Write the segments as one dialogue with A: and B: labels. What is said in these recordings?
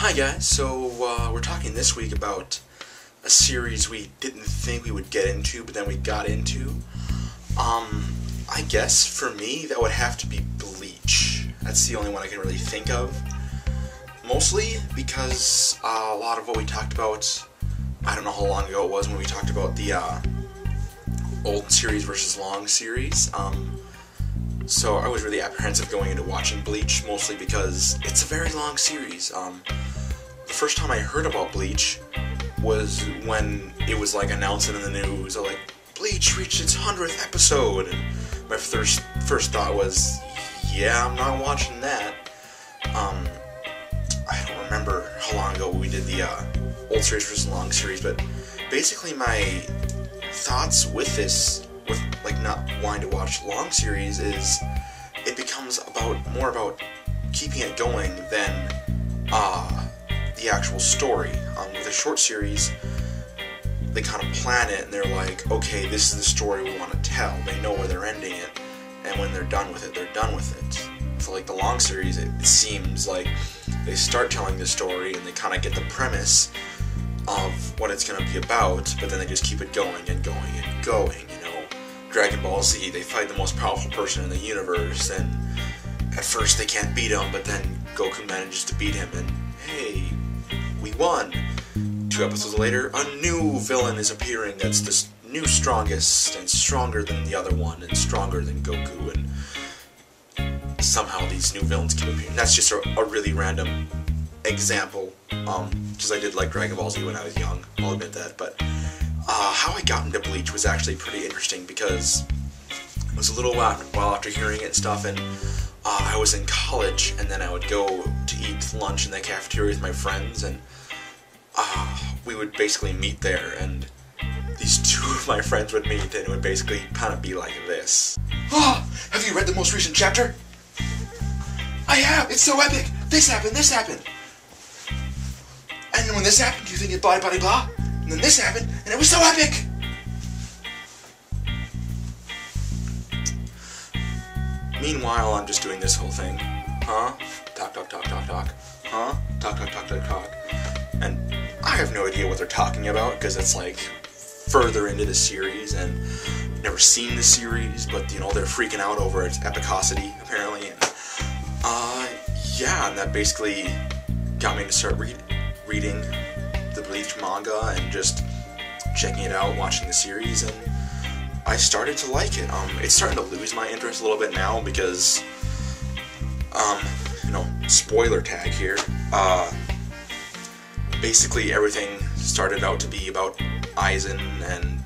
A: Hi guys, so we're talking this week about a series we didn't think we would get into, but then we got into. I guess for me that would have to be Bleach. That's the only one I can really think of. Mostly because a lot of what we talked about, I don't know how long ago it was when we talked about the old series versus long series. So I was really apprehensive going into watching Bleach, mostly because it's a very long series. The first time I heard about Bleach was when it was like announced in the news, like, Bleach reached its 100th episode, and my first thought was, yeah, I'm not watching that. I don't remember how long ago we did the old series versus long series, but basically my thoughts with this, with like not wanting to watch long series, is it becomes more about keeping it going than the actual story. With a short series, they kind of plan it and they're like, okay, this is the story we want to tell. They know where they're ending it, and when they're done with it, they're done with it. For like the long series, it seems like they start telling the story and they kind of get the premise of what it's going to be about, but then they just keep it going and going and going, you know. Dragon Ball Z, they fight the most powerful person in the universe, and at first they can't beat him, but then Goku manages to beat him, and hey, we won. 2 episodes later, a new villain is appearing that's the new strongest, and stronger than the other one, and stronger than Goku, and somehow these new villains keep appearing. That's just a really random example, because I did like Dragon Ball Z when I was young, I'll admit that, but how I got into Bleach was actually pretty interesting, because it was a little while after hearing it and stuff, and I was in college, and then I would go to eat lunch in the cafeteria with my friends, and we would basically meet there, and these 2 of my friends would meet, and it would basically kind of be like this. Oh, have you read the most recent chapter? I have! It's so epic! This happened, this happened! And when this happened, you think it blah blah blah? And then this happened, and it was so epic! Meanwhile, I'm just doing this whole thing. Huh? Talk, talk, talk, talk, talk. Huh? Talk, talk, talk, talk, talk. And I have no idea what they're talking about, because it's like further into the series, and I've never seen the series, but you know, they're freaking out over its epicosity, apparently. And, yeah, and that basically got me to start reading the Bleach manga and just checking it out, watching the series, and I started to like it. It's starting to lose my interest a little bit now because, you know, spoiler tag here. Basically everything started out to be about Aizen and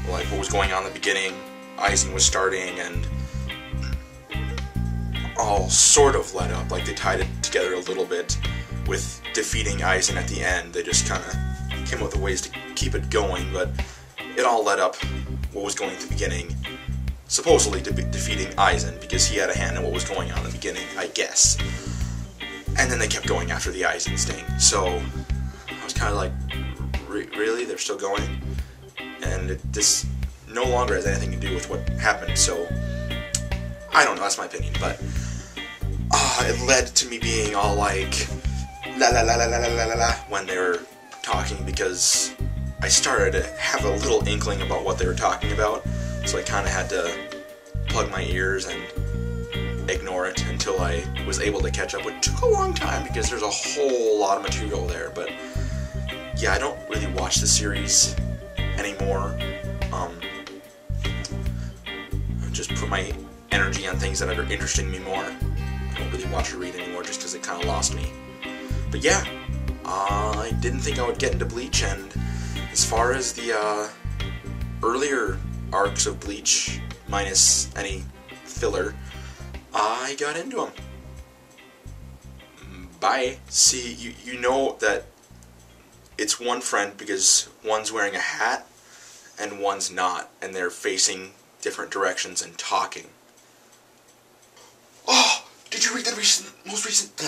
A: like what was going on in the beginning. Aizen was starting, and all sort of led up, like they tied it together a little bit with defeating Aizen at the end. They just kind of came up with ways to keep it going, but it all led up what was going at the beginning, supposedly to be defeating Aizen, because he had a hand in what was going on in the beginning, I guess. And then they kept going after the Aizen sting, so I was kind of like, really? They're still going? And this no longer has anything to do with what happened, so I don't know, that's my opinion, but it led to me being all like, la la la la la la la la, when they were talking, because I started to have a little inkling about what they were talking about, so I kind of had to plug my ears and ignore it until I was able to catch up. It took a long time because there's a whole lot of material there, but yeah, I don't really watch the series anymore. I just put my energy on things that are interesting me more. I don't really watch or read anymore just because it kind of lost me. But yeah, I didn't think I would get into Bleach, and as far as the earlier arcs of Bleach, minus any filler, I got into them. Bye. See, you know that it's one friend because one's wearing a hat and one's not, and they're facing different directions and talking. Oh, did you read the most recent...